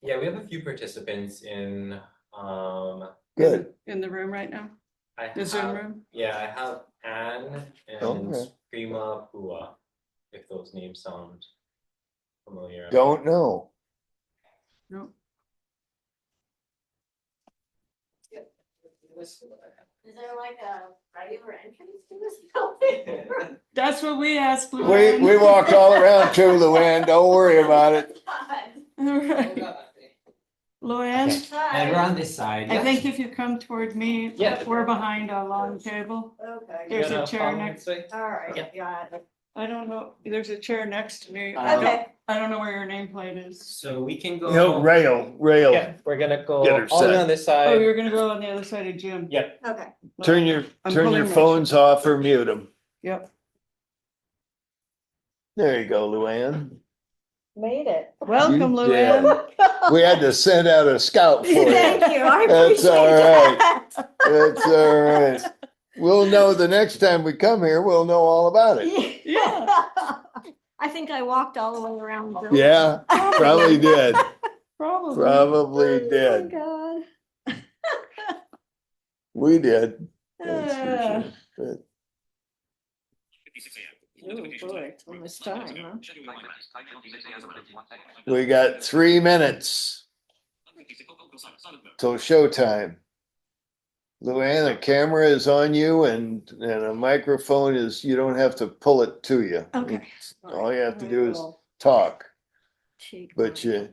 Yeah, we have a few participants in, Good. In the room right now? I The Zoom have, room? yeah, I have Anne and Okay. Prima Pua, if those names sound familiar. Don't know. No. Is there like a regular entrance to this building? That's what we asked We Luann. walked all around too, Luann. Don't worry about it. All right. Luann, And we're on this side. I think if you come toward me, Yeah. we're behind a long table. Okay. There's a chair next. All right, Yeah. got it. I don't know, there's a chair next to me. Okay. I don't know where your nameplate is. So we can go. No, rail. Yeah, we're gonna go Get her all the way set. on this Oh, side. you're gonna go on the other side of Jim? Yep. Okay. Turn your I'm pulling my phones off or mute them. Yep. There you go, Luann. Made it. Welcome, You did. Luann. We had to send out a scout for you. Thank you, I That's appreciate all right. that. That's all right. We'll know the next time we come here, we'll know all about it. Yeah. I think I walked all the way around the building. Yeah, probably did. Probably. Probably did. Oh, my We did. God. That's for sure. But Oh, boy, almost time, huh? we got 3 minutes till showtime. Luann, the camera is on you and a microphone is, you don't have to pull it to you. Okay. All you have to do is talk, but you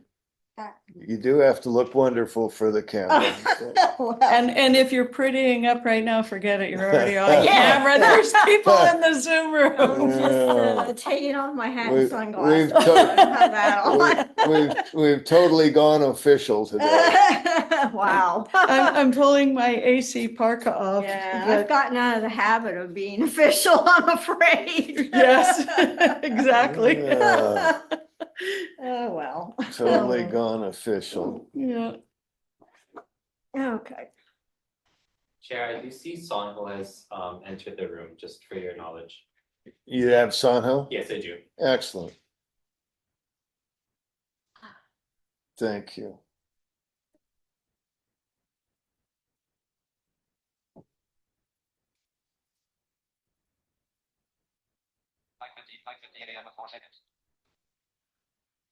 do have to look wonderful for the camera. And if you're prettying up right now, forget it, you're already on Yeah. camera, there's people in the Zoom room. I'm just Yeah. taking off my hat We- and sunglasses. we've to- I don't have that We've totally gone official today. on. Wow. I'm pulling my AC parka off. Yeah, but- I've gotten out of the habit of being official, I'm afraid. Yes, exactly. Yeah. Oh, well. Totally gone official. Yeah. Okay. Chair, I do see Sonho has entered the room, just for your knowledge. You have Sanho? Yes, I do. Excellent. Thank you.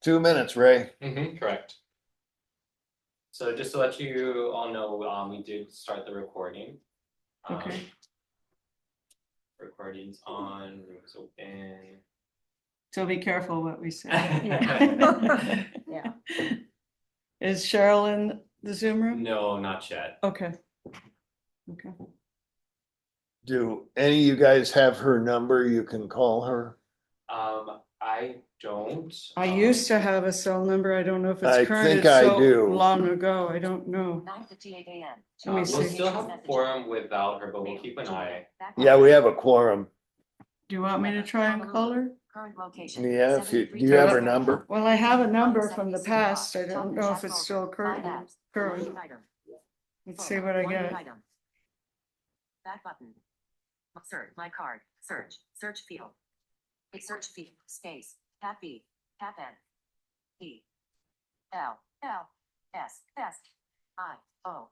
Two minutes, Ray. Correct. So just to let you all know, we did start the recording. Okay. Recording's on, room's open. So be careful what we say. Yeah. Is Cheryl in the Zoom room? No, not yet. Okay. Okay. Do any of you guys have her number? You can call her. I don't. I used to have a cell number. I don't know if I it's current. think It's I so do. long ago. I don't know. 9:58 a.m. Let me We'll see. still have a forum without her, but we'll keep an eye. Yeah, we have a quorum. Do you want me to try and call her? Current location. Yeah, if you, do you have her number? Well, I have a number from the past. I don't know if it's still current. Current. Let's see what I get. Back button. Search my card. Search field. Search field. Space. Tap B. Tap N. E. L. S. I. O.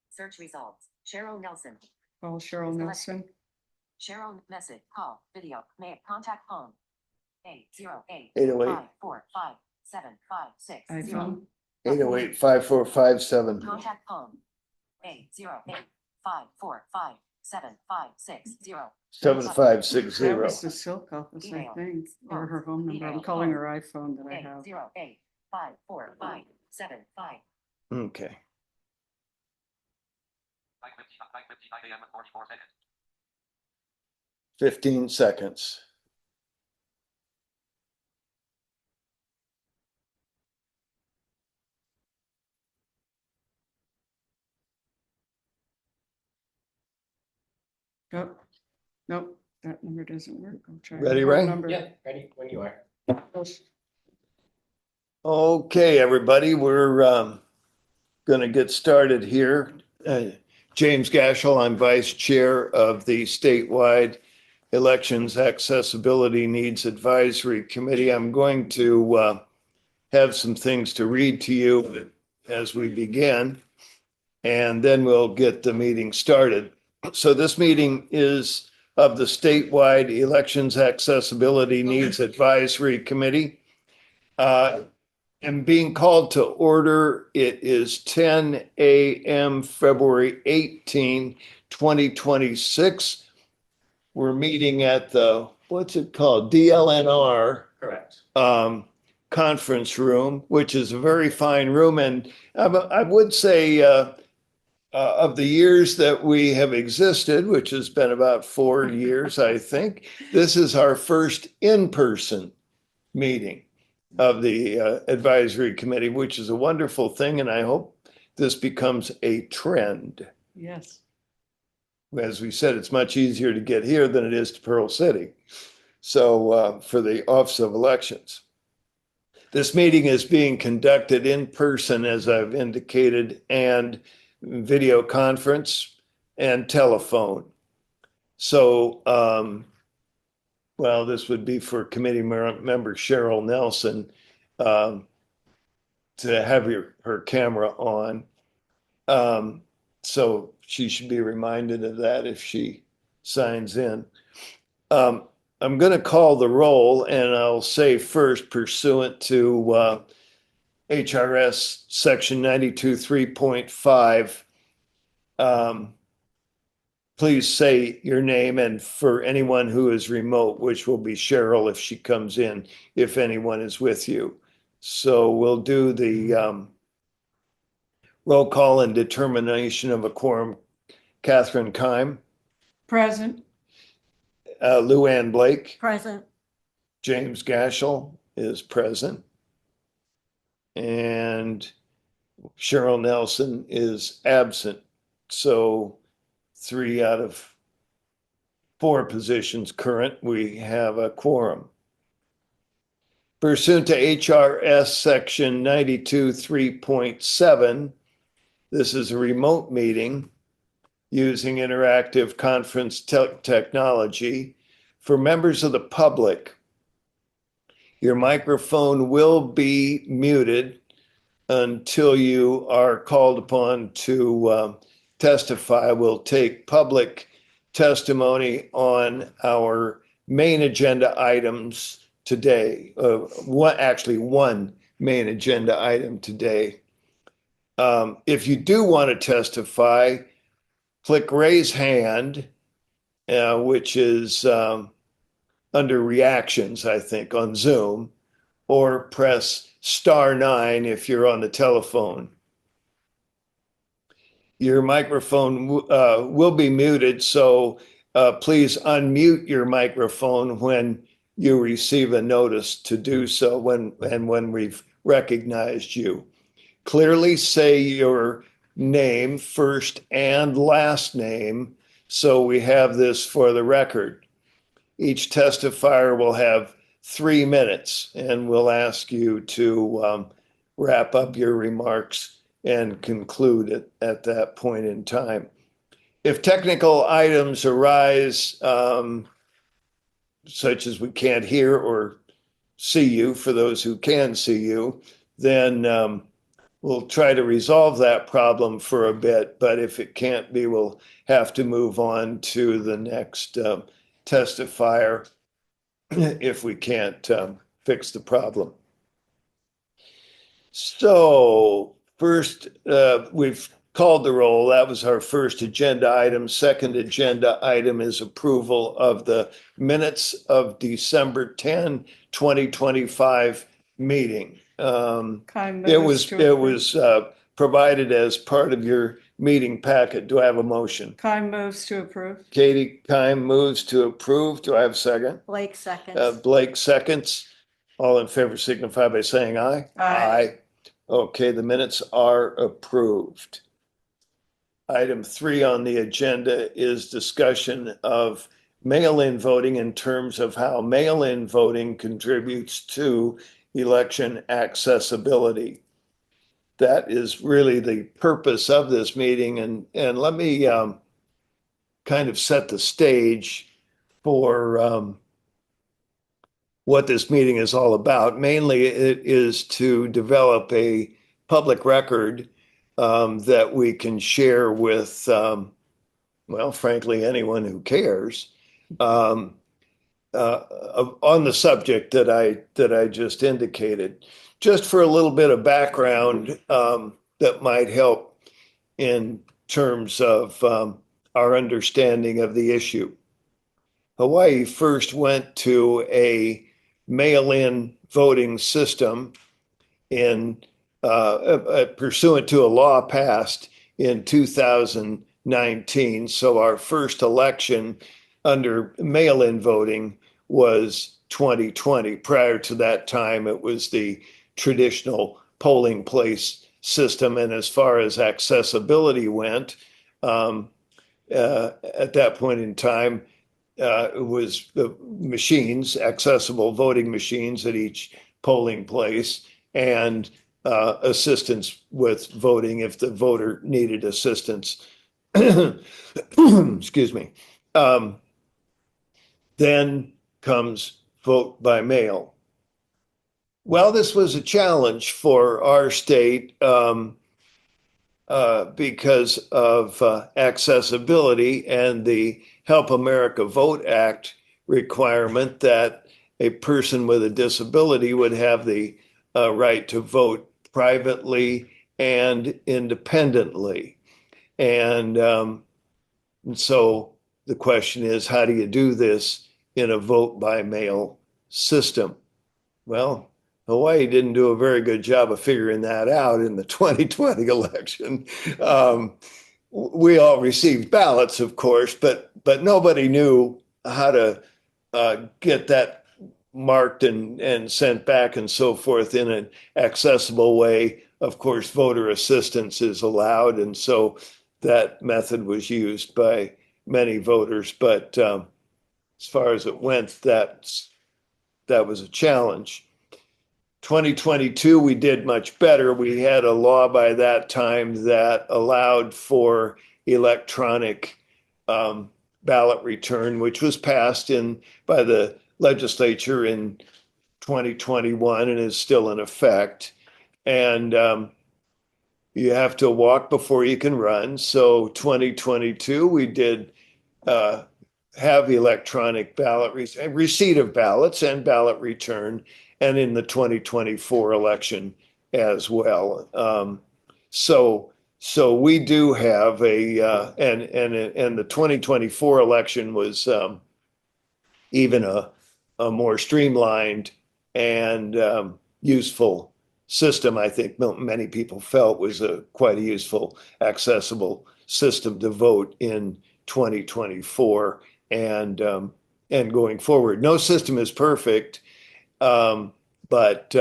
Search results. Cheryl Nelson. Call Cheryl Nelson. Cheryl message. Call. Video. May contact phone. 808 808. 545 iPhone. 808-545-7. Contact phone. 808 545 7560. 7560. That was the silk office, I Email. think, or her home number. I'm Email. calling her iPhone that I have. 808 545 75. Okay. 15 seconds. Nope. Nope, that number doesn't work. I'll try. Ready, her Ray? number. Yeah, ready when you are. Okay, everybody, we're going to get started here. James Gashel, I'm Vice Chair of the Statewide Elections Accessibility Needs Advisory Committee. I'm going to have some things to read to you as we begin, and then we'll get the meeting started. So this meeting is of the Statewide Elections Accessibility Needs Advisory Committee. And being called to order, it is 10 a.m. February 18, 2026. We're meeting at the, what's it called? DLNR Correct. conference room, which is a very fine room. And I would say of the years that we have existed, which has been about 4 years, I think, this is our first in-person meeting of the advisory committee, which is a wonderful thing. And I hope this becomes a trend. Yes. As we said, it's much easier to get here than it is to Pearl City. So for the Office of Elections. This meeting is being conducted in person, as I've indicated, and video conference and telephone. So, well, this would be for committee member Cheryl Nelson to have her camera on. So she should be reminded of that if she signs in. I'm going to call the roll, and I'll say first, pursuant to HRS section 92.3.5, please say your name, and for anyone who is remote, which will be Cheryl if she comes in, if anyone is with you. So we'll do the roll call and determination of a quorum. Catherine Keim, Present. Lou Ann Blake, Present. James Gashel is present, and Cheryl Nelson is absent. So 3 out of 4 positions current, we have a quorum. Pursuant to HRS section 92.3.7, this is a remote meeting using interactive conference technology. For members of the public, your microphone will be muted until you are called upon to testify. We'll take public testimony on our main agenda items today. One main agenda item today. If you do want to testify, click raise hand, which is under reactions, I think, on Zoom, or press *9 if you're on the telephone. Your microphone will be muted, so please unmute your microphone when you receive a notice to do so when we've recognized you. Clearly say your name, first and last name, so we have this for the record. Each testifier will have 3 minutes, and we'll ask you to wrap up your remarks and conclude at that point in time. If technical items arise, such as we can't hear or see you, for those who can see you, then we'll try to resolve that problem for a bit. But if it can't be, we'll have to move on to the next testifier if we can't fix the problem. So first, we've called the roll. That was our first agenda item. Second agenda item is approval of the minutes of December 10, 2025 meeting. It was provided as part of your meeting packet. Do I have a motion? Keim moves to approve. Katie Keim moves to approve. Do I have a second? Blake seconds. Blake seconds. All in favor signify by saying aye. Aye. Okay, the minutes are approved. Item 3 on the agenda is discussion of mail-in voting in terms of how mail-in voting contributes to election accessibility. That is really the purpose of this meeting. And let me kind of set the stage for what this meeting is all about. Mainly, it is to develop a public record that we can share with, well, frankly, anyone who cares, on the subject that I just indicated. Just for a little bit of background that might help in terms of our understanding of the issue. Hawaii first went to a mail-in voting system in pursuant to a law passed in 2019. So our first election under mail-in voting was 2020. Prior to that time, it was the traditional polling place system. And as far as accessibility went, at that point in time, it was the machines, accessible voting machines at each polling place, and assistance with voting if the voter needed assistance. Excuse me. Then comes vote by mail. Well, this was a challenge for our state because of accessibility and the Help America Vote Act requirement that a person with a disability would have the right to vote privately and independently. And so the question is, how do you do this in a vote by mail system? Well, Hawaii didn't do a very good job of figuring that out in the 2020 election. We all received ballots, of course, but nobody knew how to get that marked and sent back and so forth in an accessible way. Of course, voter assistance is allowed, and so that method was used by many voters. But as far as it went, that was a challenge. 2022, we did much better. We had a law by that time that allowed for electronic ballot return, which was passed by the legislature in 2021 and is still in effect. And you have to walk before you can run. So 2022, we did have electronic ballot receipt of ballots and ballot return, and in the 2024 election as well. So we do have and the 2024 election was even a more streamlined and useful system. I think many people felt was quite a useful, accessible system to vote in 2024 and going forward. No system is perfect. But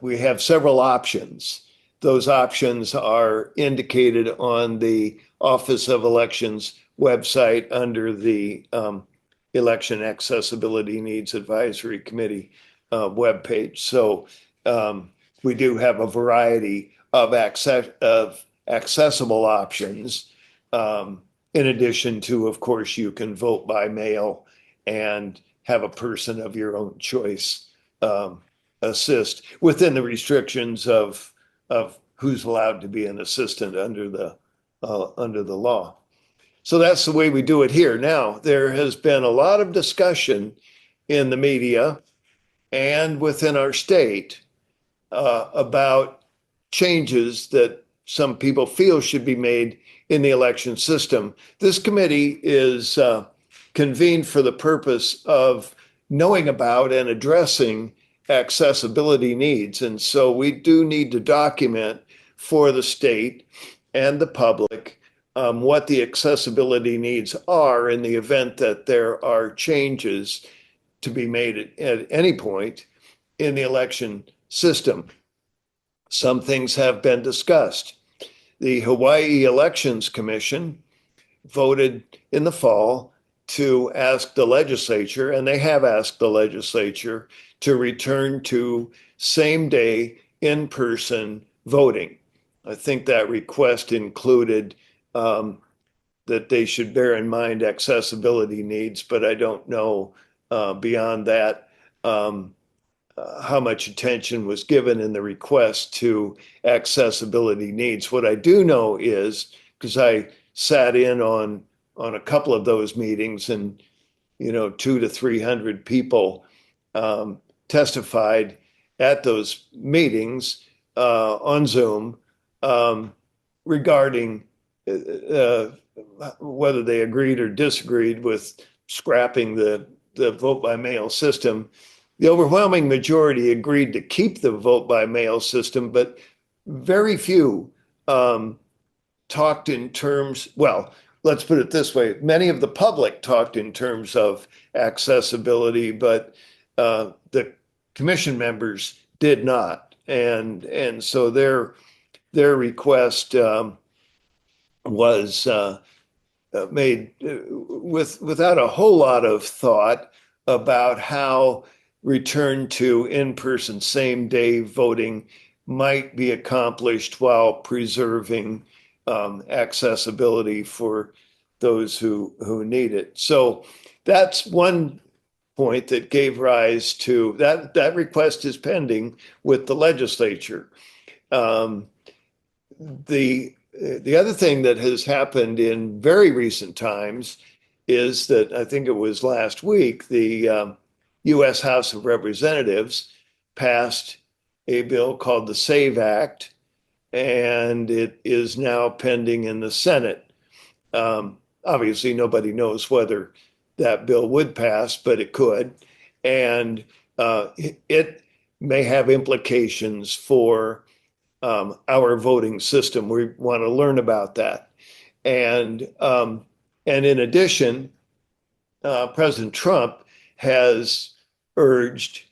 we have several options. Those options are indicated on the Office of Elections website under the Election Accessibility Needs Advisory Committee webpage. So we do have a variety of accessible options. In addition to, of course, you can vote by mail and have a person of your own choice assist within the restrictions of who's allowed to be an assistant under the law. So that's the way we do it here. Now, there has been a lot of discussion in the media and within our state about changes that some people feel should be made in the election system. This committee is convened for the purpose of knowing about and addressing accessibility needs. And so we do need to document for the state and the public what the accessibility needs are in the event that there are changes to be made at any point in the election system. Some things have been discussed. The Hawaii Elections Commission voted in the fall to ask the legislature, and they have asked the legislature, to return to same-day in-person voting. I think that request included that they should bear in mind accessibility needs, but I don't know beyond that. how much attention was given in the request to accessibility needs. What I do know is, because I sat in on a couple of those meetings, and 200 to 300 people testified at those meetings on Zoom regarding whether they agreed or disagreed with scrapping the vote by mail system. The overwhelming majority agreed to keep the vote by mail system, but very few talked in terms, well, let's put it this way. Many of the public talked in terms of accessibility, but the commission members did not. And so their request was made without a whole lot of thought about how return to in-person same-day voting might be accomplished while preserving accessibility for those who need it. So that's one point that gave rise to that request is pending with the legislature. The other thing that has happened in very recent times is that I think it was last week, the U.S. House of Representatives passed a bill called the SAVE Act, and it is now pending in the Senate. Obviously, nobody knows whether that bill would pass, but it could. And it may have implications for our voting system. We want to learn about that. And in addition, President Trump has urged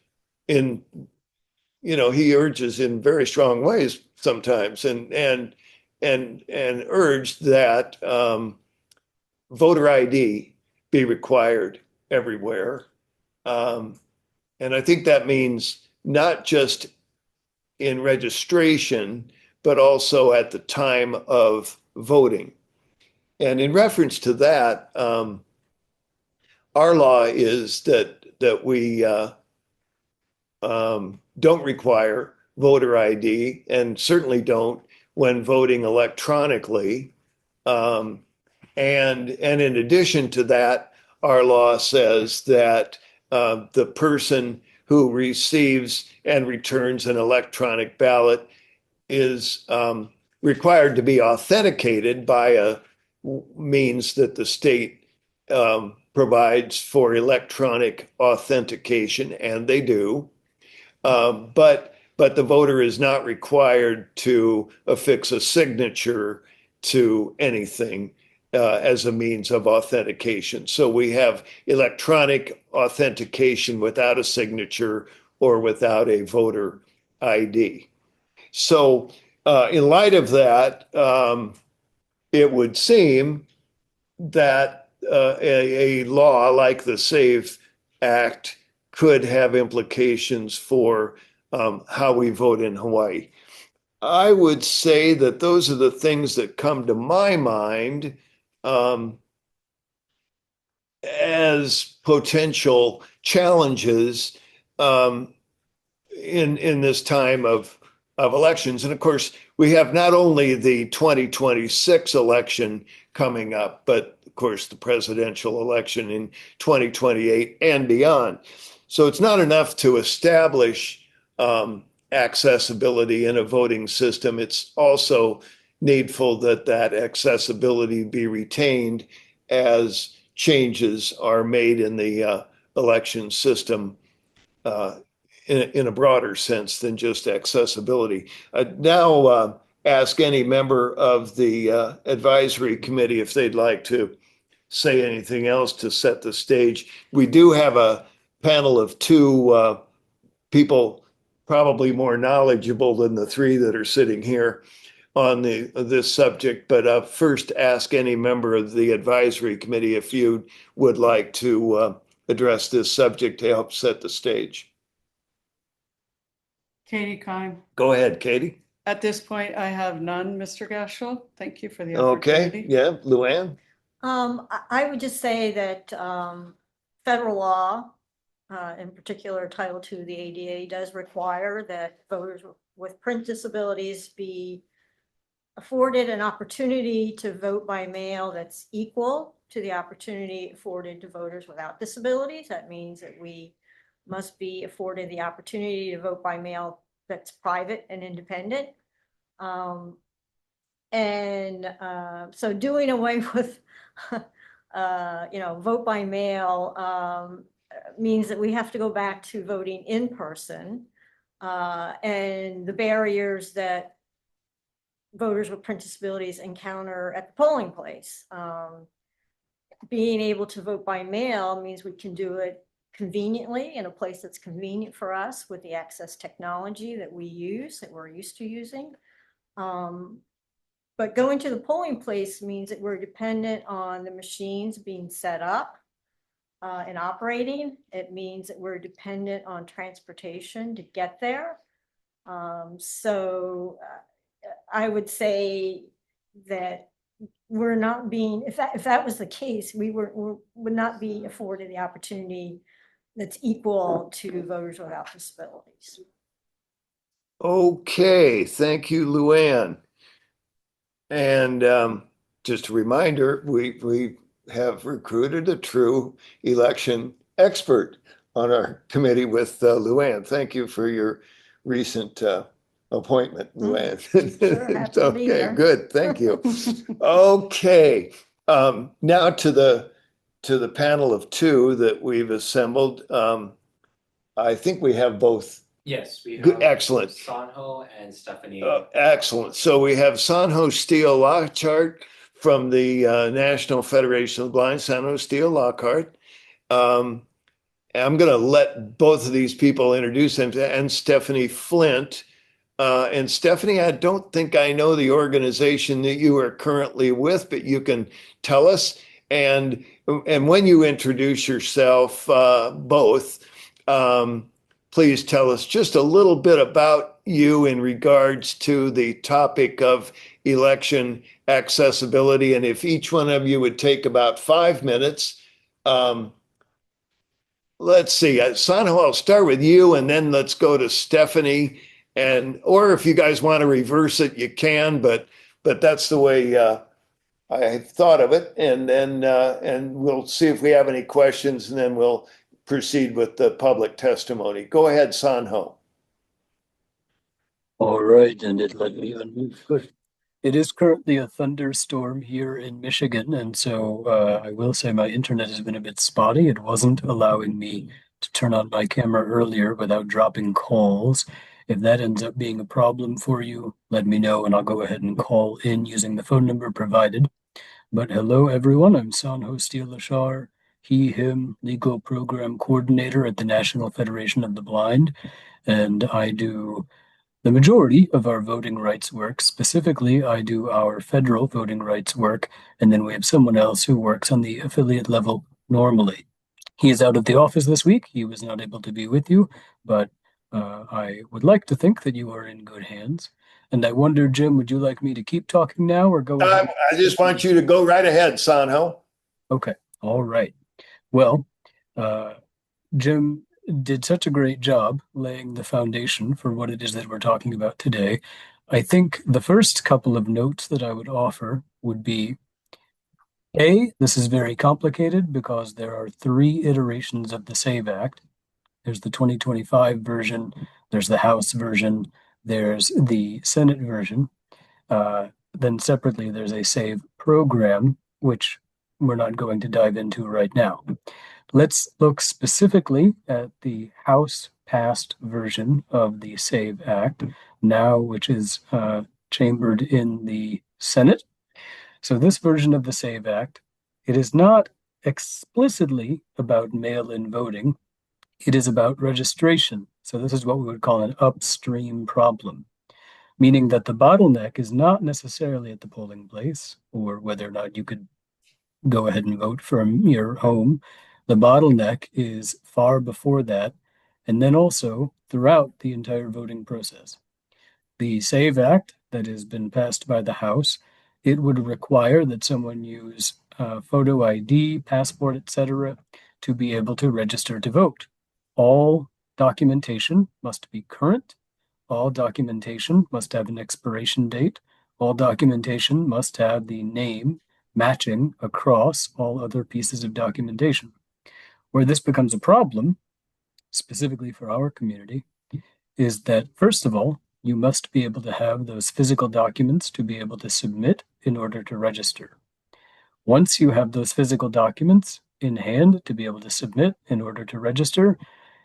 he urges in very strong ways sometimes and urged that voter ID be required everywhere. And I think that means not just in registration, but also at the time of voting. And in reference to that, our law is that we don't require voter ID, and certainly don't when voting electronically. And in addition to that, our law says that the person who receives and returns an electronic ballot is required to be authenticated by a means that the state provides for electronic authentication, and they do. But the voter is not required to affix a signature to anything as a means of authentication. So we have electronic authentication without a signature or without a voter ID. So in light of that, it would seem that a law like the SAVE Act could have implications for how we vote in Hawaii. I would say that those are the things that come to my mind as potential challenges in this time of elections. And of course, we have not only the 2026 election coming up, but of course the presidential election in 2028 and beyond. So it's not enough to establish accessibility in a voting system. It's also needful that that accessibility be retained as changes are made in the election system in a broader sense than just accessibility. Now ask any member of the advisory committee if they'd like to say anything else to set the stage. We do have a panel of two people probably more knowledgeable than the three that are sitting here on this subject, but first ask any member of the advisory committee if you would like to address this subject to help set the stage. Katie Kime. Go ahead, Katie. At this point, I have none, Mr. Gaschel. Thank you for the Okay, opportunity. yeah, Luann? I would just say that federal law In particular, Title II of the ADA does require that voters with print disabilities be afforded an opportunity to vote by mail that's equal to the opportunity afforded to voters without disabilities. That means that we must be afforded the opportunity to vote by mail that's private and independent. So doing away with, vote by mail means that we have to go back to voting in person. And the barriers that voters with print disabilities encounter at the polling place. Being able to vote by mail means we can do it conveniently in a place that's convenient for us with the access technology that we use, that we're used to using. But going to the polling place means that we're dependent on the machines being set up and operating. It means that we're dependent on transportation to get there. I would say that we're not being, if that was the case, we would not be afforded the opportunity that's equal to voters without disabilities. Okay, thank you, Luann. And just a reminder, we have recruited a true election expert on our committee with Luann. Thank you for your recent appointment, Luann. Sure, happy to be Okay, here. good, thank you. Okay, now to the panel of two that we've assembled. I think we have both. Yes, we Good, have excellent. Sanho and Stephanie. Excellent. So we have Sanho Steele Lockhart from the National Federation of the Blind, Sanho Steele Lockhart. I'm going to let both of these people introduce them, and Stephanie Flint. And Stephanie, I don't think I know the organization that you are currently with, but you can tell us. And when you introduce yourself, both, please tell us just a little bit about you in regards to the topic of election accessibility. And if each one of you would take about 5 minutes, let's see, Sanho, I'll start with you and then let's go to Stephanie. Or if you guys want to reverse it, you can, but that's the way I thought of it. And we'll see if we have any questions, and then we'll proceed with the public testimony. Go ahead, Sanho. All right, and it let me unmute. Good. It is currently a thunderstorm here in Michigan, and so I will say my internet has been a bit spotty. It wasn't allowing me to turn on my camera earlier without dropping calls. If that ends up being a problem for you, let me know and I'll go ahead and call in using the phone number provided. But hello, everyone. I'm Sanho Steele Lashar, he, him, legal program coordinator at the National Federation of the Blind, and I do the majority of our voting rights work. Specifically, I do our federal voting rights work, and then we have someone else who works on the affiliate level normally. He is out of the office this week. He was not able to be with you, but I would like to think that you are in good hands. And I wonder, Jim, would you like me to keep talking now or go ahead? I just want you to go right ahead, Sanho. Okay, all right. Well, Jim did such a great job laying the foundation for what it is that we're talking about today. I think the first couple of notes that I would offer would be, A, this is very complicated because there are 3 iterations of the SAVE Act. There's the 2025 version, there's the House version, there's the Senate version. Then separately, there's a SAVE program, which we're not going to dive into right now. Let's look specifically at the House passed version of the SAVE Act now, which is chambered in the Senate. So this version of the SAVE Act, it is not explicitly about mail-in voting. It is about registration. So this is what we would call an upstream problem, meaning that the bottleneck is not necessarily at the polling place or whether or not you could go ahead and vote from your home. The bottleneck is far before that, and then also throughout the entire voting process. The SAVE Act that has been passed by the House, it would require that someone use photo ID, passport, etc., to be able to register to vote. all documentation must be current. All documentation must have an expiration date. All documentation must have the name matching across all other pieces of documentation. Where this becomes a problem, specifically for our community, is that, first of all, you must be able to have those physical documents to be able to submit in order to register. Once you have those physical documents in hand to be able to submit in order to register,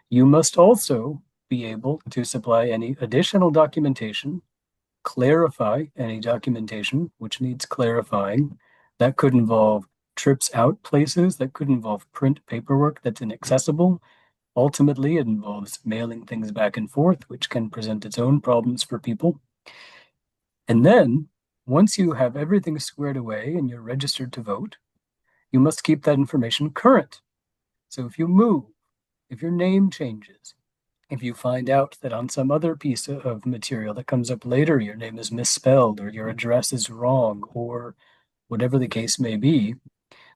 you must also be able to supply any additional documentation, clarify any documentation which needs clarifying. That could involve trips out places, that could involve print paperwork that's inaccessible. Ultimately, it involves mailing things back and forth, which can present its own problems for people. And then, once you have everything squared away and you're registered to vote, you must keep that information current. So if you move, if your name changes, if you find out that on some other piece of material that comes up later, your name is misspelled or your address is wrong or whatever the case may be,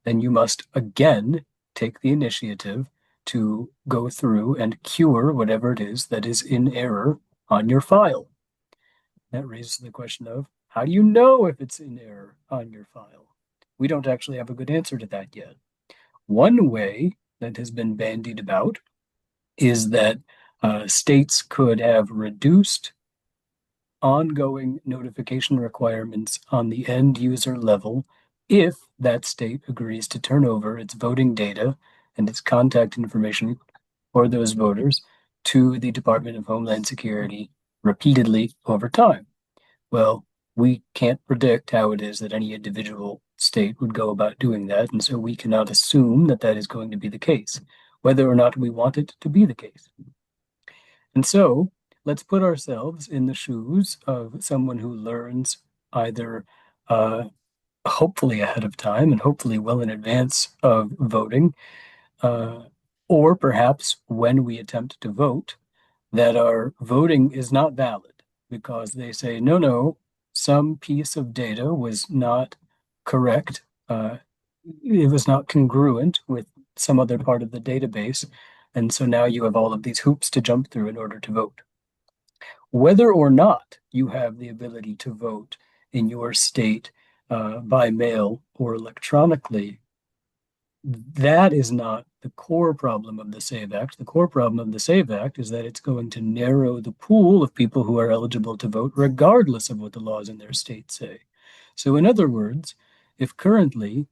then you must again take the initiative to go through and cure whatever it is that is in error on your file. That raises the question of, how do you know if it's in error on your file? We don't actually have a good answer to that yet. One way that has been bandied about is that states could have reduced ongoing notification requirements on the end user level if that state agrees to turn over its voting data and its contact information for those voters to the Department of Homeland Security repeatedly over time. Well, we can't predict how it is that any individual state would go about doing that, and so we cannot assume that that is going to be the case, whether or not we want it to be the case. And so let's put ourselves in the shoes of someone who learns either hopefully ahead of time and hopefully well in advance of voting, or perhaps when we attempt to vote, that our voting is not valid because they say, no, some piece of data was not correct. It was not congruent with some other part of the database. And so now you have all of these hoops to jump through in order to vote. Whether or not you have the ability to vote in your state by mail or electronically, that is not the core problem of the SAVE Act. The core problem of the SAVE Act is that it's going to narrow the pool of people who are eligible to vote, regardless of what the laws in their state say. So, in other words, if currently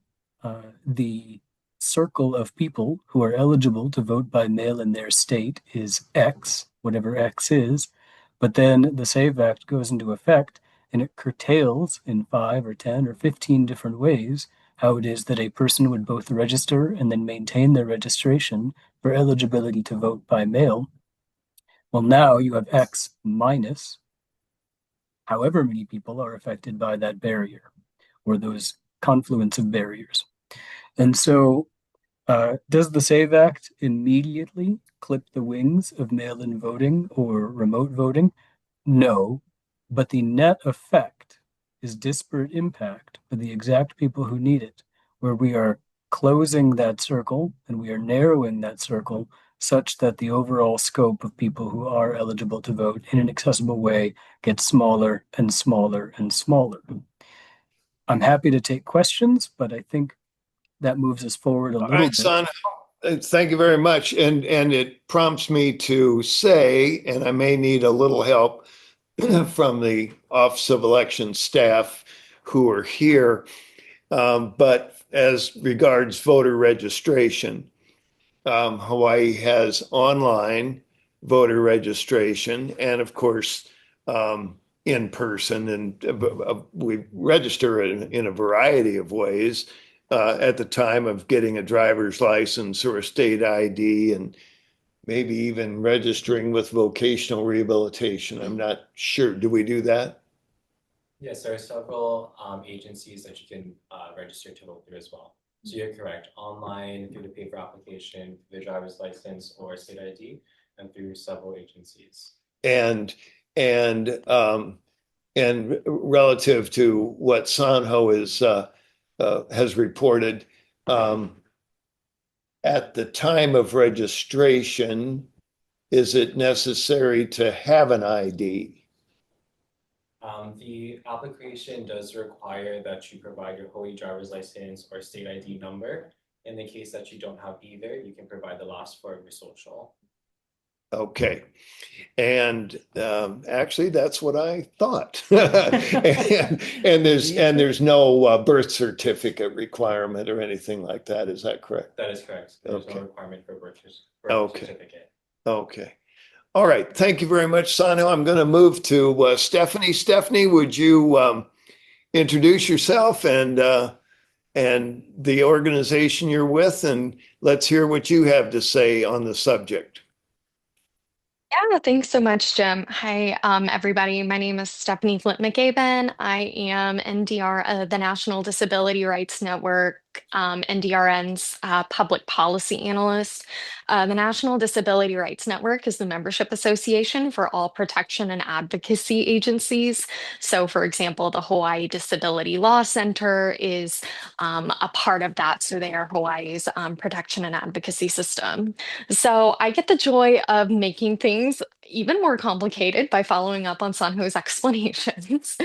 the circle of people who are eligible to vote by mail in their state is X, whatever X is, but then the SAVE Act goes into effect and it curtails in 5 or 10 or 15 different ways how it is that a person would both register and then maintain their registration for eligibility to vote by mail. Well, now you have X minus however many people are affected by that barrier or those confluence of barriers. And so does the SAVE Act immediately clip the wings of mail-in voting or remote voting? No, but the net effect is disparate impact for the exact people who need it, where we are closing that circle and we are narrowing that circle such that the overall scope of people who are eligible to vote in an accessible way gets smaller and smaller and smaller. I'm happy to take questions, but I think that moves us forward a little bit. Son, thank you very much. And it prompts me to say, and I may need a little help from the Office of Election staff who are here, but as regards voter registration, Hawaii has online voter registration and, of course, in person, and we register in a variety of ways at the time of getting a driver's license or a state ID, and maybe even registering with vocational rehabilitation. I'm not sure. Do we do that? Yes, there are several agencies that you can register to vote through as well. So you're correct, online through the paper application, the driver's license or state ID, and through several agencies. And relative to what Sanho has reported, at the time of registration, is it necessary to have an ID? The application does require that you provide your Hawaii driver's license or state ID number. In the case that you don't have either, you can provide the last four of your social. Okay. And actually, that's what I thought. And there's no birth certificate requirement or anything like that. Is that correct? That is correct. There's Okay. no requirement for birth Okay. certificate. Okay. All right. Thank you very much, Sanu. I'm going to move to Stephanie. Stephanie, would you introduce yourself and the organization you're with, and let's hear what you have to say on the subject. Yeah, thanks so much, Jim. Hi, everybody. My name is Stephanie Flint McAben. I am NDR, the National Disability Rights Network, NDRN's public policy analyst. The National Disability Rights Network is the membership association for all protection and advocacy agencies. So, for example, the Hawaii Disability Law Center is a part of that. So they are Hawaii's protection and advocacy system. So I get the joy of making things even more complicated by following up on Sanho's explanations.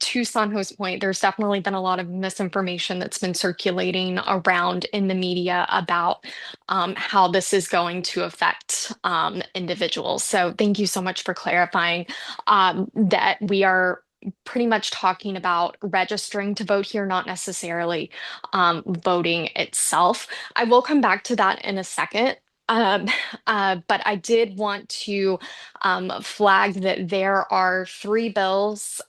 To Sanho's point, there's definitely been a lot of misinformation that's been circulating around in the media about how this is going to affect individuals. So thank you so much for clarifying that we are pretty much talking about registering to vote here, not necessarily voting itself. I will come back to that in a second. But I did want to flag that there are three bills,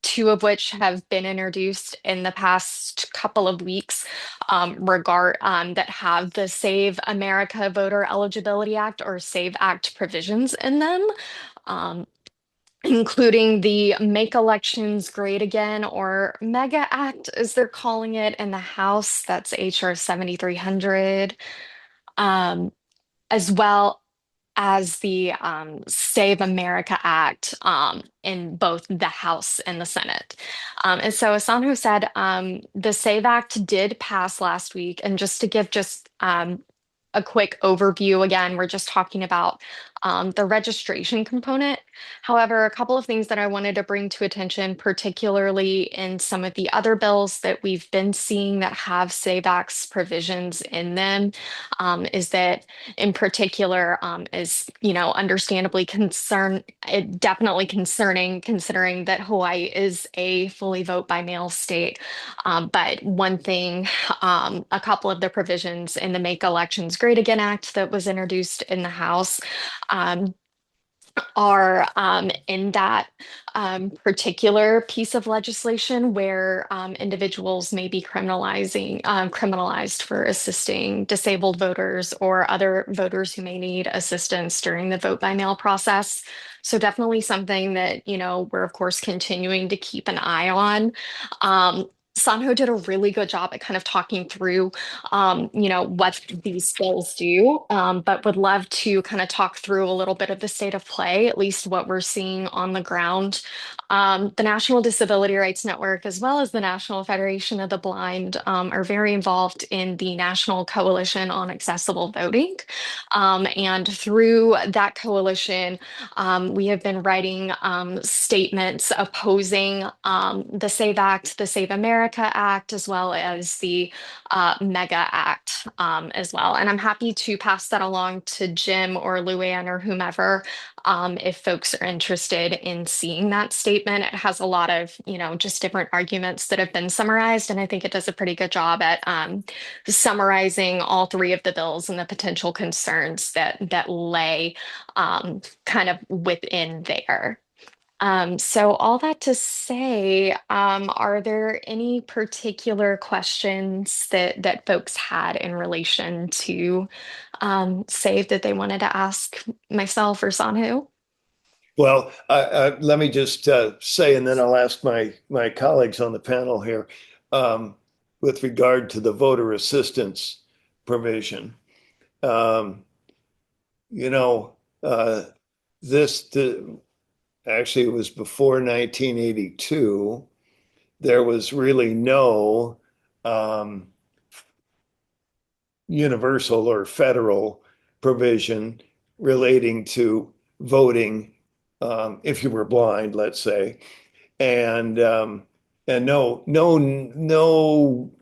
two of which have been introduced in the past couple of weeks, that have the Save America Voter Eligibility Act or SAVE Act provisions in them. Including the Make Elections Great Again or MEGA Act, as they're calling it in the House. That's HR 7300, as well as the Save America Act in both the House and the Senate. And so, as Sanhu said, the SAVE Act did pass last week. And just to give a quick overview, again, we're just talking about the registration component. However, a couple of things that I wanted to bring to attention, particularly in some of the other bills that we've been seeing that have SAVE Act's provisions in them, is that in particular is, understandably definitely concerning, considering that Hawaii is a fully vote by mail state. But one thing, a couple of the provisions in the Make Elections Great Again Act that was introduced in the House are in that particular piece of legislation where individuals may be criminalized for assisting disabled voters or other voters who may need assistance during the vote by mail process. So definitely something that, we're of course continuing to keep an eye on. Sanho did a really good job at kind of talking through, what these bills do, but would love to kind of talk through a little bit of the state of play, at least what we're seeing on the ground. The National Disability Rights Network, as well as the National Federation of the Blind, are very involved in the National Coalition on Accessible Voting. And through that coalition, we have been writing statements opposing the SAVE Act, the Save America Act, as well as the MEGA Act as well. And I'm happy to pass that along to Jim or Luann or whomever if folks are interested in seeing that statement. It has a lot of, just different arguments that have been summarized. And I think it does a pretty good job at summarizing all three of the bills and the potential concerns that lay kind of within there. So all that to say, are there any particular questions that folks had in relation to SAVE that they wanted to ask myself or Sanhu? Well, let me just say, and then I'll ask my colleagues on the panel here, with regard to the voter assistance provision. You know, actually, it was before 1982. There was really no universal or federal provision relating to voting, if you were blind, let's say, and no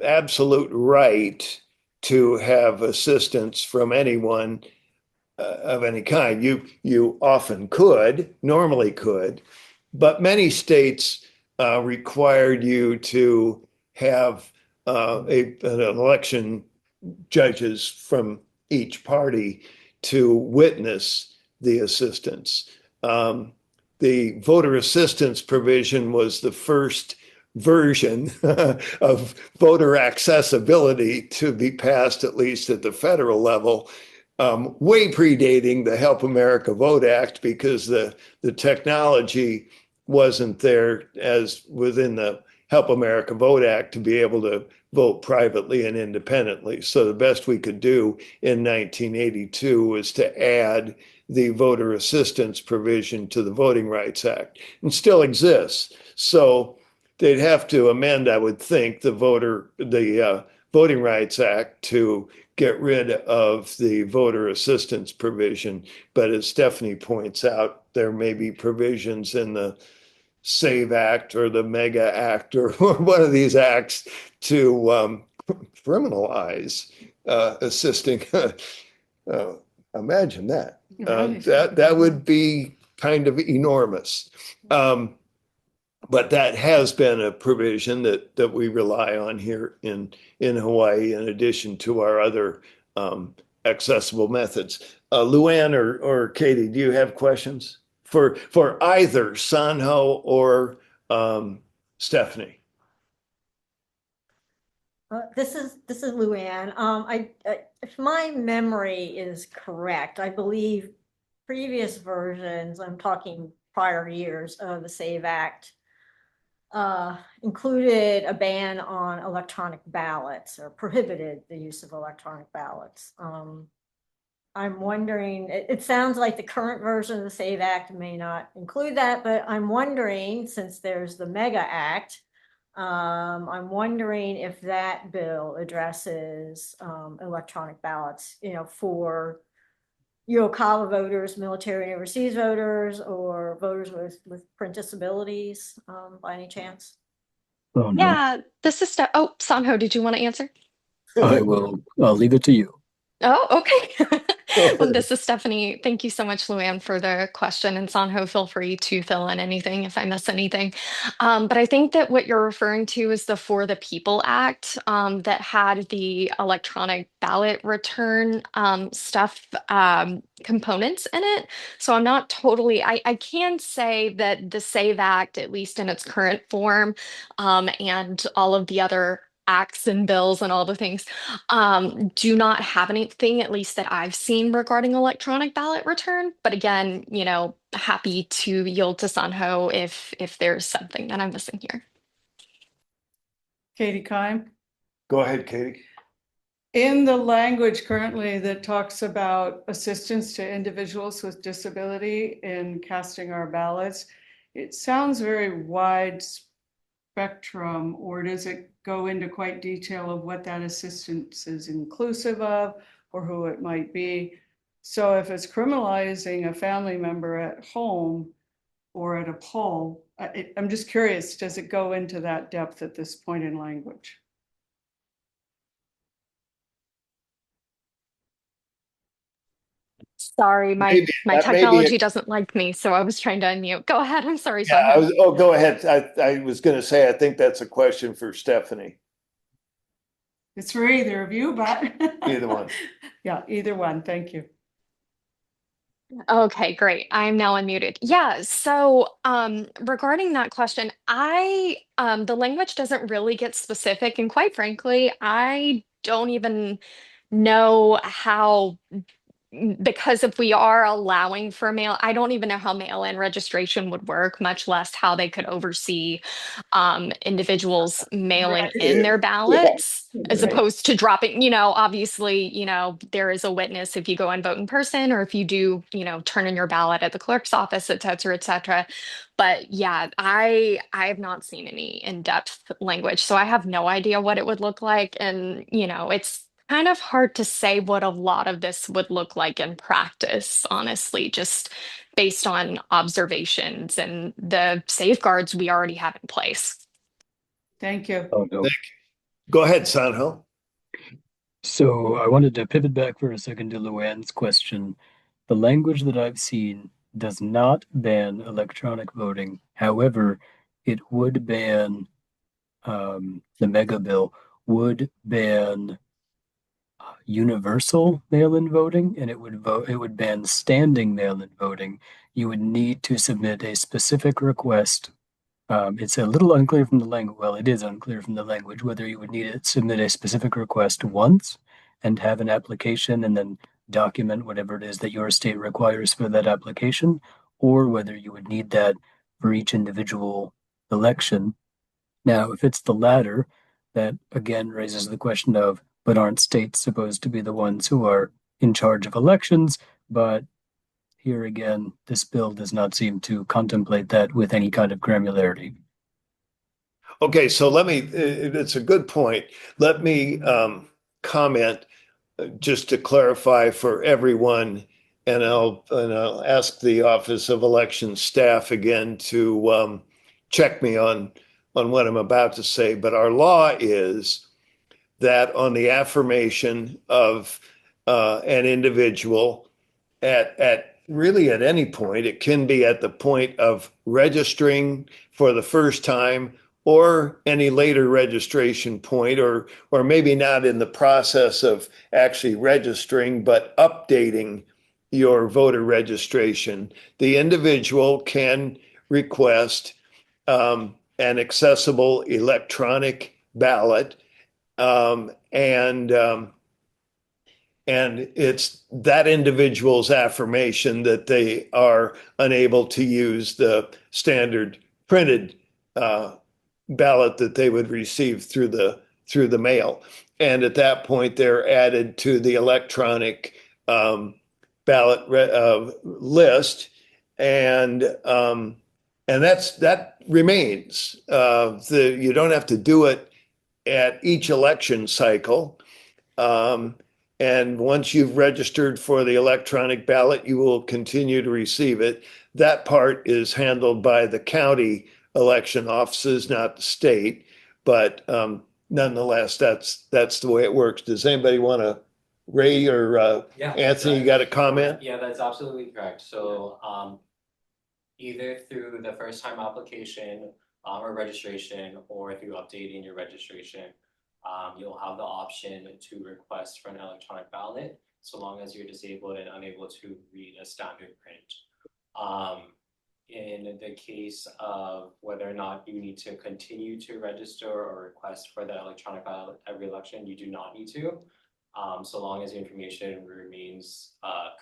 absolute right to have assistance from anyone of any kind. You often could, normally could, but many states required you to have an election judges from each party to witness the assistance. The voter assistance provision was the first version of voter accessibility to be passed, at least at the federal level, way predating the Help America Vote Act, because the technology wasn't there as within the Help America Vote Act to be able to vote privately and independently. So the best we could do in 1982 was to add the voter assistance provision to the Voting Rights Act, and still exists. So they'd have to amend, I would think, the Voting Rights Act to get rid of the voter assistance provision. But as Stephanie points out, there may be provisions in the SAVE Act or the MEGA Act or one of these acts to criminalize assisting. Imagine that. That would be kind of enormous. But that has been a provision that we rely on here in Hawaii, in addition to our other accessible methods. Luann or Katie, do you have questions for either Sanho or Stephanie? This is Luann. If my memory is correct, I believe previous versions, I'm talking prior years of the SAVE Act, included a ban on electronic ballots or prohibited the use of electronic ballots. I'm wondering, it sounds like the current version of the SAVE Act may not include that, but I'm wondering, since there's the MEGA Act, I'm wondering if that bill addresses electronic ballots, for Ocala voters, military and overseas voters, or voters with print disabilities, by any chance? Oh, no. Yeah, this is Sanho, did you want to answer? I'll leave it to you. Oh, okay. Well, this is Stephanie. Thank you so much, Luann, for the question. And Sanho, feel free to fill in anything if I miss anything. But I think that what you're referring to is the For the People Act that had the electronic ballot return stuff components in it. So I'm not totally, I can say that the SAVE Act, at least in its current form, and all of the other acts and bills and all the things do not have anything, at least that I've seen, regarding electronic ballot return. But again, happy to yield to Sanho if there's something that I'm missing here. Katie Kime. Go ahead, Katie. In the language currently that talks about assistance to individuals with disability in casting our ballots, it sounds very wide spectrum, or does it go into quite detail of what that assistance is inclusive of or who it might be? So if it's criminalizing a family member at home or at a poll, I'm just curious, does it go into that depth at this point in language? Sorry, my Maybe technology doesn't like me, so I was trying to unmute. Go ahead. I'm sorry, Yeah, Sanho. go ahead. I was going to say, I think that's a question for Stephanie. It's for either of you, but Either one. Yeah, either one. Thank you. Okay, great. I'm now unmuted. Yeah, so regarding that question, the language doesn't really get specific, and quite frankly, I don't even know how, because if we are allowing for mail, I don't even know how mail-in registration would work, much less how they could oversee individuals mailing in their ballots as Right. opposed to dropping, obviously, there is a witness if you go and vote in person, or if you do, turn in your ballot at the clerk's office, et cetera, et cetera. But yeah, I have not seen any in-depth language, so I have no idea what it would look like. And, kind of hard to say what a lot of this would look like in practice, honestly, just based on observations and the safeguards we already have in place. Thank you. Oh, no. Go ahead, Sanho. So I wanted to pivot back for a second to Luann's question. The language that I've seen does not ban electronic voting. However, it would ban, the mega bill would ban universal mail-in voting, and it would ban standing mail-in voting. You would need to submit a specific request. It's a little unclear from the language. Well, it is unclear from the language whether you would need to submit a specific request once and have an application and then document whatever it is that your state requires for that application, or whether you would need that for each individual election. Now, if it's the latter, that again raises the question of, but aren't states supposed to be the ones who are in charge of elections? But here again, this bill does not seem to contemplate that with any kind of granularity. Okay, so it's a good point. Let me comment just to clarify for everyone, and I'll ask the Office of Election Staff again to check me on what I'm about to say. But our law is that on the affirmation of an individual at really at any point, it can be at the point of registering for the first time or any later registration point, or maybe not in the process of actually registering, but updating your voter registration. The individual can request an accessible electronic ballot, and it's that individual's affirmation that they are unable to use the standard printed ballot that they would receive through the mail. And at that point, they're added to the electronic ballot list, and that remains. You don't have to do it at each election cycle. And once you've registered for the electronic ballot, you will continue to receive it. That part is handled by the county election offices, not the state. But nonetheless, that's the way it works. Does anybody want to, Ray or Yeah, Anthony, you got a comment? Yeah, that's absolutely correct. So either through the first time application or registration, or through updating your registration, you'll have the option to request for an electronic ballot, so long as you're disabled and unable to read a standard print. In the case of whether or not you need to continue to register or request for the electronic ballot every election, you do not need to, so long as the information remains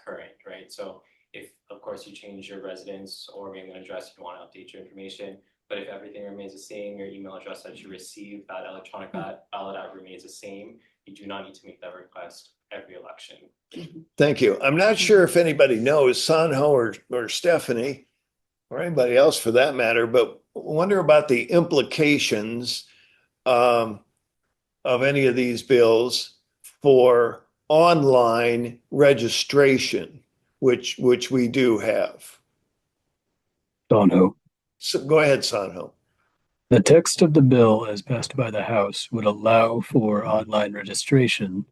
current, right? So if, of course, you change your residence or mailing address, you want to update your information. But if everything remains the same, your email address that you receive that electronic ballot at remains the same, you do not need to make that request every election. Thank you. I'm not sure if anybody knows, Sanho or Stephanie, or anybody else for that matter, but wonder about the implications of any of these bills for online registration, which we do have. Don't know. So go ahead, Sanho. The text of the bill as passed by the House would allow for online registration.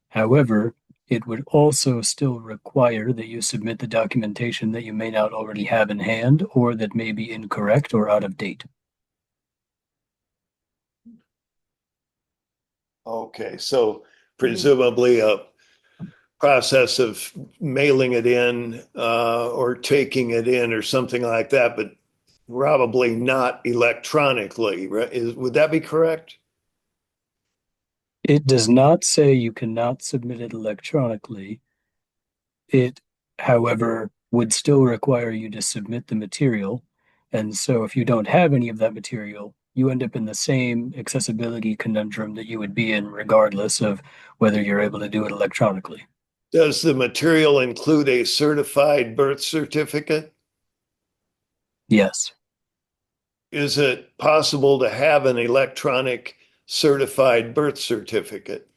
However, it would also still require that you submit the documentation that you may not already have in hand or that may be incorrect or out of date. Okay, so presumably a process of mailing it in or taking it in or something like that, but probably not electronically, right? Would that be correct? It does not say you cannot submit it electronically. It, however, would still require you to submit the material. And so if you don't have any of that material, you end up in the same accessibility conundrum that you would be in regardless of whether you're able to do it electronically. Does the material include a certified birth certificate? Yes. Is it possible to have an electronic certified birth certificate?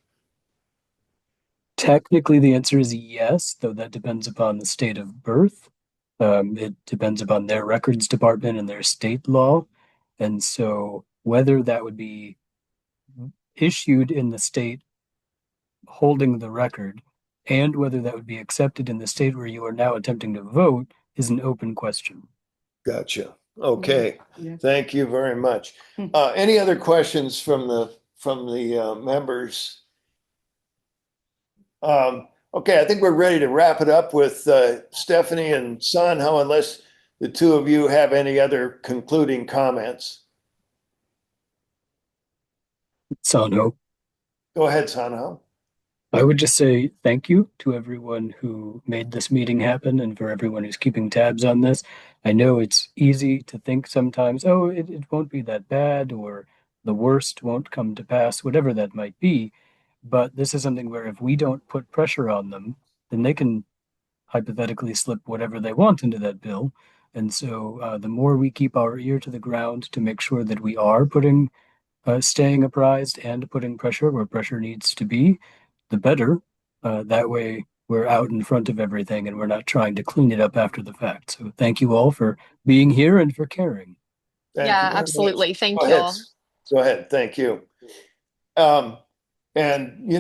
Technically, the answer is yes, though that depends upon the state of birth. It depends upon their records department and their state law. And so whether that would be issued in the state holding the record and whether that would be accepted in the state where you are now attempting to vote is an open question. Gotcha. Okay. Yeah. Thank you very much. Any other questions from the members? Okay, I think we're ready to wrap it up with Stephanie and Sanho, unless the two of you have any other concluding comments. Sano, Go ahead, Sanho. I would just say thank you to everyone who made this meeting happen and for everyone who's keeping tabs on this. I know it's easy to think sometimes, oh, it won't be that bad or the worst won't come to pass, whatever that might be. But this is something where if we don't put pressure on them, then they can hypothetically slip whatever they want into that bill. And so the more we keep our ear to the ground to make sure that we are staying apprised and putting pressure where pressure needs to be, the better. That way we're out in front of everything and we're not trying to clean it up after the fact. So thank you all for being here and for caring. Thank Yeah, you very much. absolutely. Thank Go you ahead. all. Go ahead. Thank you. And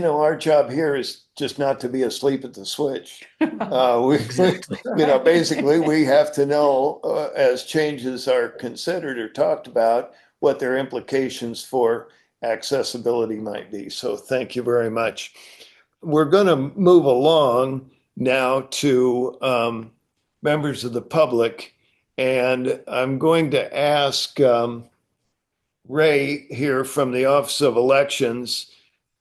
our job here is just not to be asleep at the switch. Exactly. Basically, we have to know as changes are considered or talked about, what their implications for accessibility might be. So thank you very much. We're going to move along now to members of the public, and I'm going to ask Ray here from the Office of Elections,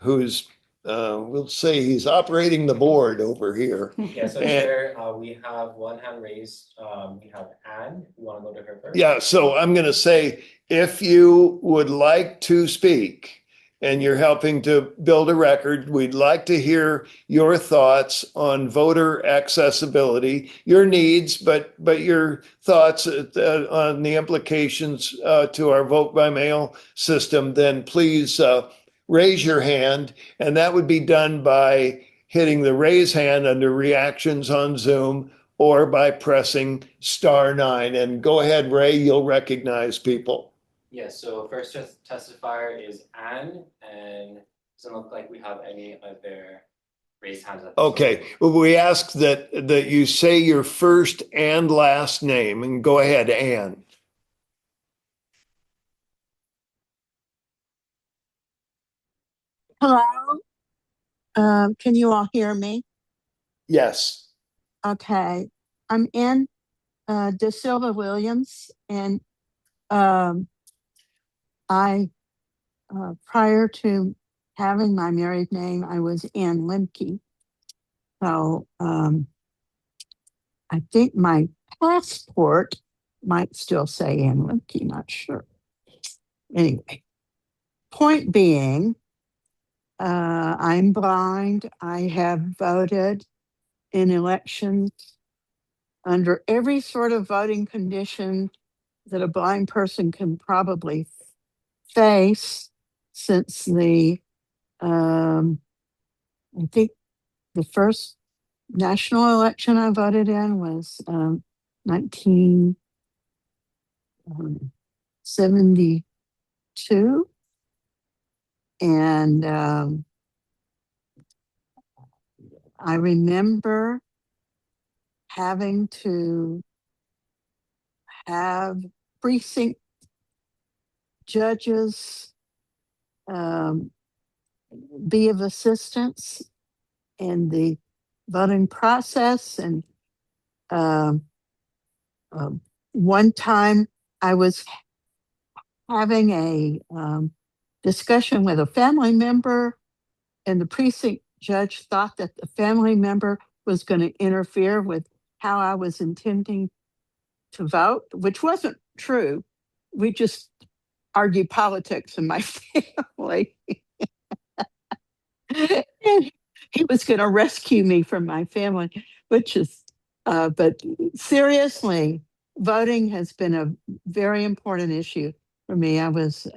who's we'll say he's operating the board over here. Yeah, so Chair, we have one hand raised. We have Anne. You want to go to her first? Yeah, so I'm going to say, if you would like to speak and you're helping to build a record, we'd like to hear your thoughts on voter accessibility, your needs, but your thoughts on the implications to our vote by mail system. Then please raise your hand, and that would be done by hitting the raise hand under reactions on Zoom or by pressing *9. And go ahead, Ray, you'll recognize people. Yes, so first testifier is Anne, and doesn't look like we have any other raised hands at this Okay, moment. well, we ask that you say your first and last name, and go ahead, Anne. Hello. Can you all hear me? Yes. Okay. I'm Ann De Silva Williams, and I prior to having my married name, I was Ann Lemke. So I think my passport might still say Ann Lemke, not sure. Anyway, point being, I'm blind. I have voted in elections under every sort of voting condition that a blind person can probably face since I think the first national election I voted in was 1972. And I remember having to have precinct judges be of assistance in the voting process. And one time I was having a discussion with a family member, and the precinct judge thought that the family member was going to interfere with how I was intending to vote, which wasn't true. We just argued politics in my family. And he was going to rescue me from my family, which is, but seriously, voting has been a very important issue for me. I was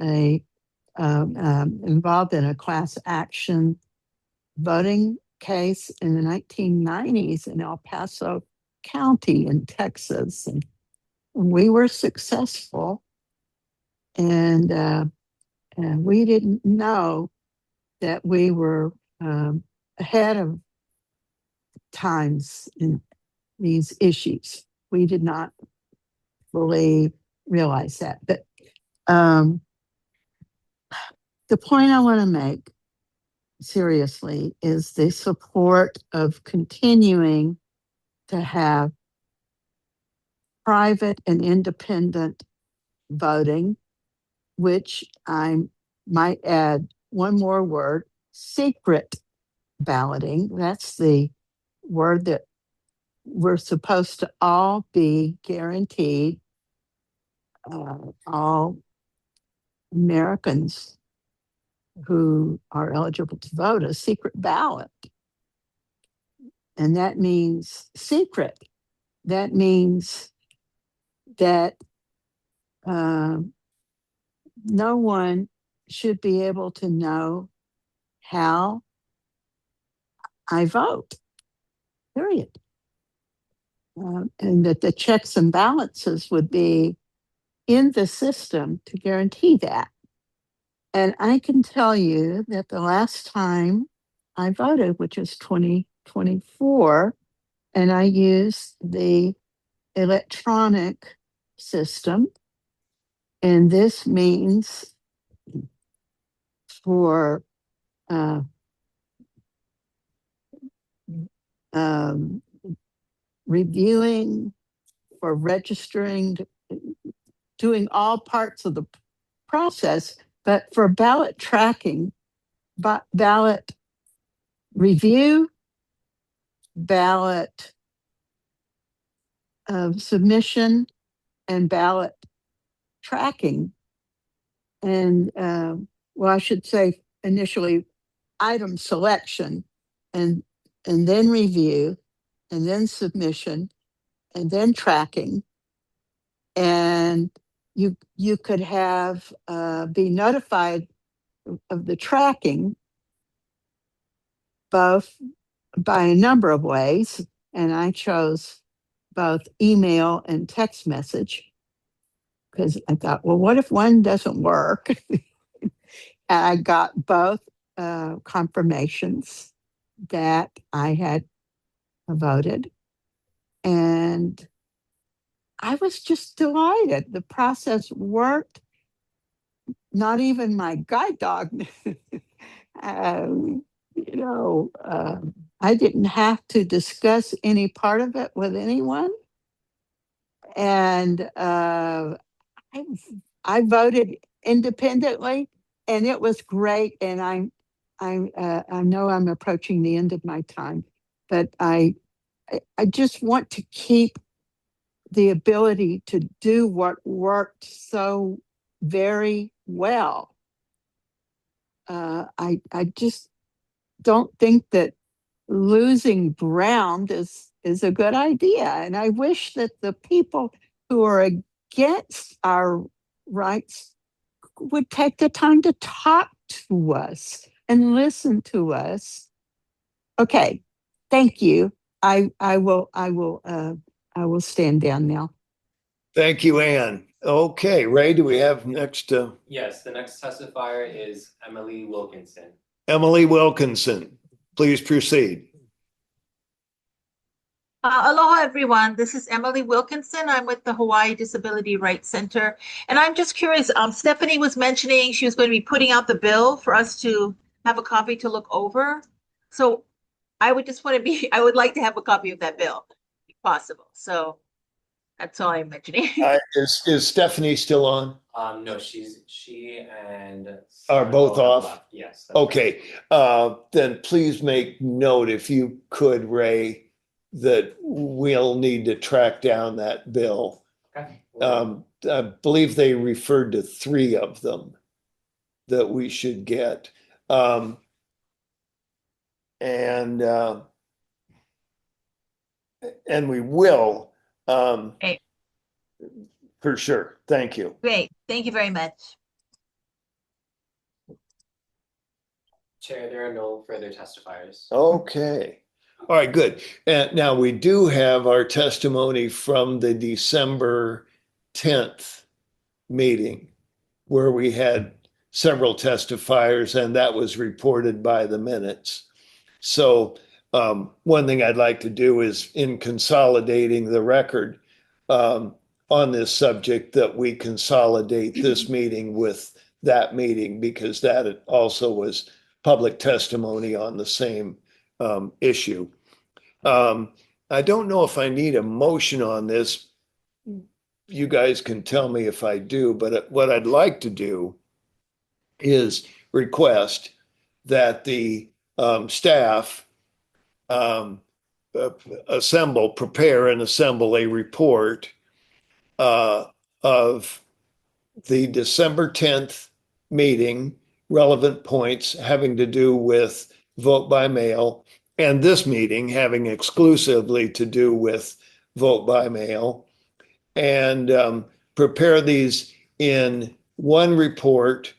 involved in a class action voting case in the 1990s in El Paso County in Texas. And we were successful. And we didn't know that we were ahead of times in these issues. We did not fully realize that. But the point I want to make seriously is the support of continuing to have private and independent voting, which I might add one more word, secret balloting. That's the word that we're supposed to all be guaranteed, all Americans who are eligible to vote, a secret ballot. And that means secret. That means that no one should be able to know how I vote, period. And that the checks and balances would be in the system to guarantee that. And I can tell you that the last time I voted, which was 2024, and I used the electronic system, and this means for reviewing, for registering, doing all parts of the process, but for ballot tracking, ballot review, ballot submission, and ballot tracking. And well, I should say initially item selection, and then review, and then submission, and then tracking. And you could have be notified of the tracking both by a number of ways, and I chose both email and text message because I thought, well, what if one doesn't work? And I got both confirmations that I had voted, and I was just delighted. The process worked. Not even my guide dog, I didn't have to discuss any part of it with anyone. And I voted independently, and it was great. And I know I'm approaching the end of my time, but I just want to keep the ability to do what worked so very well. I just don't think that losing ground is a good idea. And I wish that the people who are against our rights would take the time to talk to us and listen to us. Okay, thank you. I will stand down now. Thank you, Ann. Okay, Ray, do we have next? Yes, the next testifier is Emily Wilkinson. Emily Wilkinson, please proceed. Aloha, everyone. This is Emily Wilkinson. I'm with the Hawaii Disability Rights Center. And I'm just curious, Stephanie was mentioning she was going to be putting out the bill for us to have a copy to look over. So I would like to have a copy of that bill, if possible. So that's all I'm mentioning. Is Stephanie still on? No, she and Are both off? left. Yes. Okay, then please make note, if you could, Ray, that we'll need to track down that bill. Okay. I believe they referred to 3 of them that we should get. And we will, Okay. for sure. Thank you. Great. Thank you very much. Chair, there are no further testifiers. Okay. All right, good. And now we do have our testimony from the December 10th meeting where we had several testifiers and that was reported by the minutes. So one thing I'd like to do is in consolidating the record on this subject that we consolidate this meeting with that meeting because that also was public testimony on the same issue. I don't know if I need a motion on this. You guys can tell me if I do, but what I'd like to do is request that the staff prepare and assemble a report of the December 10th meeting, relevant points having to do with vote by mail, and this meeting having exclusively to do with vote by mail, and prepare these in one report,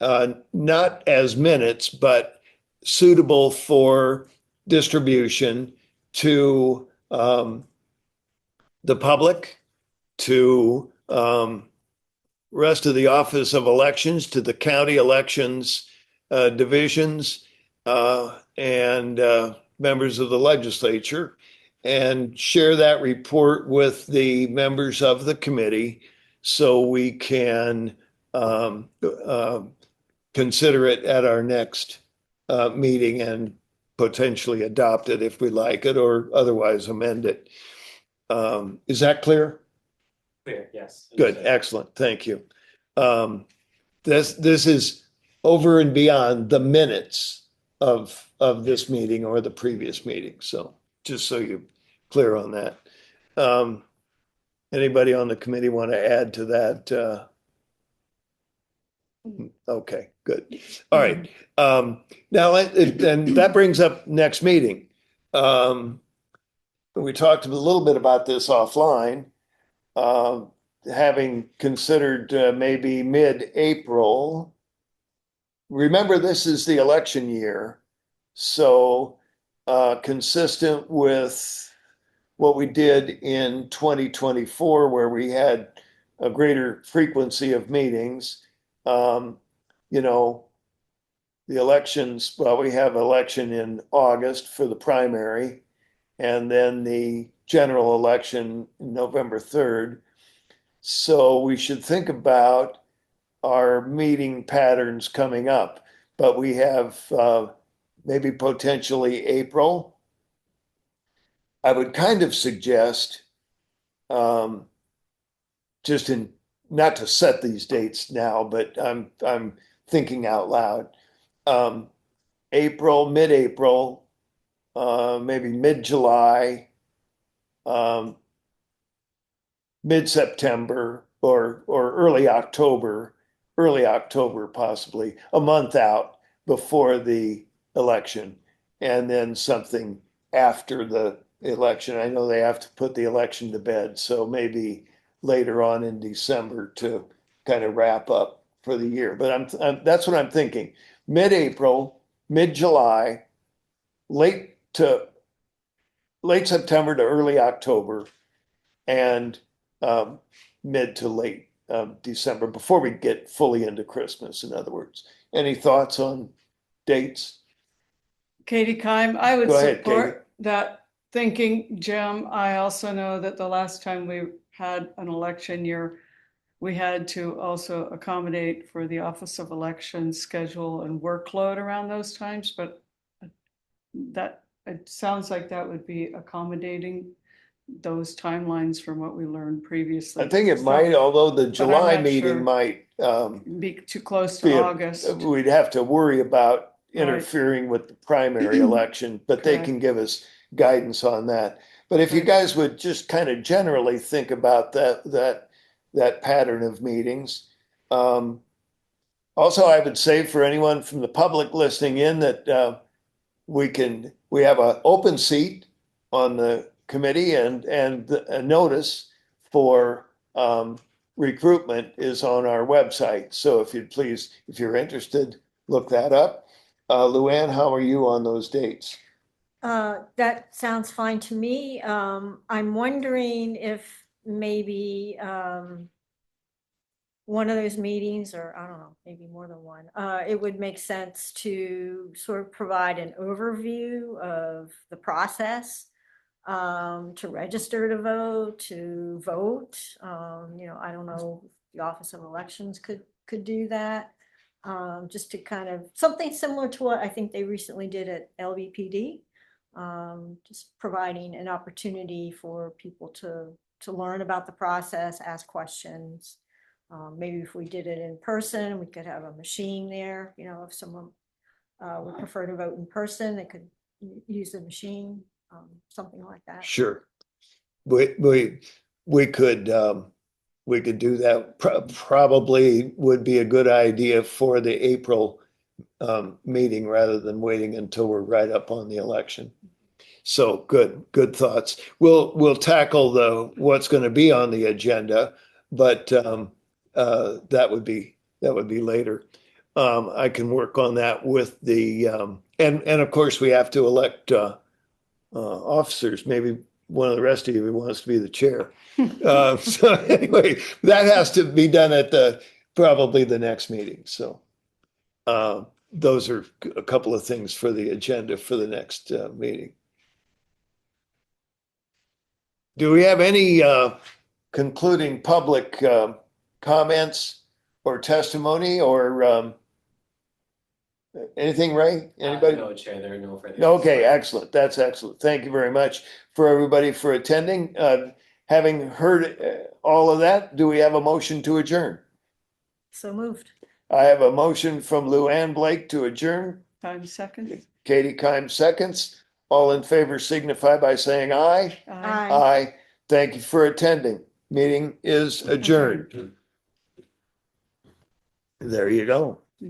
not as minutes, but suitable for distribution to the public, to rest of the Office of Elections, to the county elections divisions, and members of the legislature, and share that report with the members of the committee so we can consider it at our next meeting and potentially adopt it if we like it or otherwise amend it. Is that clear? Clear, yes. Good, excellent, thank you. This is over and beyond the minutes of this meeting or the previous meeting. So just so you're clear on that. Anybody on the committee want to add to that? Okay, good. All right. Now, and that brings up next meeting. We talked a little bit about this offline, having considered maybe mid-April. Remember, this is the election year, so consistent with what we did in 2024, where we had a greater frequency of meetings. You know, the elections, well, we have election in August for the primary, and then the general election November 3rd. So we should think about our meeting patterns coming up, but we have maybe potentially April. I would kind of suggest, just in, not to set these dates now, but I'm thinking out loud. April, mid-April, maybe mid-July, mid-September, or early October possibly, a month out before the election, and then something after the election. I know they have to put the election to bed, so maybe later on in December to kind of wrap up for the year. But that's what I'm thinking. Mid-April, mid-July, late September to early October, and mid to late December, before we get fully into Christmas, in other words. Any thoughts on dates? Katie Kime, I would Go ahead, support that thinking, Jim. I also know that the last time we had an election year, we had to also accommodate for the Office of Elections schedule and workload around those times, but that, it sounds like that would be accommodating those timelines from what we learned previously. I think it might, although the July not meeting sure. might Be too close to August. we'd have to worry about interfering with the primary election, but they Correct. can give us guidance on that. But if you guys would just kind of generally think about that pattern of meetings. Also, I would say for anyone from the public listening in that we have an open seat on the committee, and a notice for recruitment is on our website. So if you'd please, if you're interested, look that up. Luann, how are you on those dates? That sounds fine to me. I'm wondering if maybe, one of those meetings, or I don't know, maybe more than one, it would make sense to sort of provide an overview of the process, to register to vote, to vote. I don't know, if the Office of Elections could do that. Just to kind of, something similar to what I think they recently did at LBPD. Just providing an opportunity for people to learn about the process, ask questions. Maybe if we did it in person, we could have a machine there, if someone would prefer to vote in person, they could use the machine, something like that. Sure. We could do that. Probably would be a good idea for the April meeting rather than waiting until we're right up on the election. So good thoughts. We'll tackle what's going to be on the agenda, but that would be later. I can work on that with the and of course we have to elect officers. Maybe one of the rest of you wants to be the chair. So anyway, that has to be done at probably the next meeting. So those are a couple of things for the agenda for the next meeting. Do we have any concluding public comments or testimony or anything, Ray? Anybody? No, Chair, there are no further. Okay, excellent. That's excellent. Thank you very much for everybody for attending. Having heard all of that, do we have a motion to adjourn? So moved. I have a motion from Luann Blake to adjourn. Time second. Katie Kime seconds. All in favor signify by saying aye. Aye. Aye. Thank you for attending. Meeting is adjourned. There you go.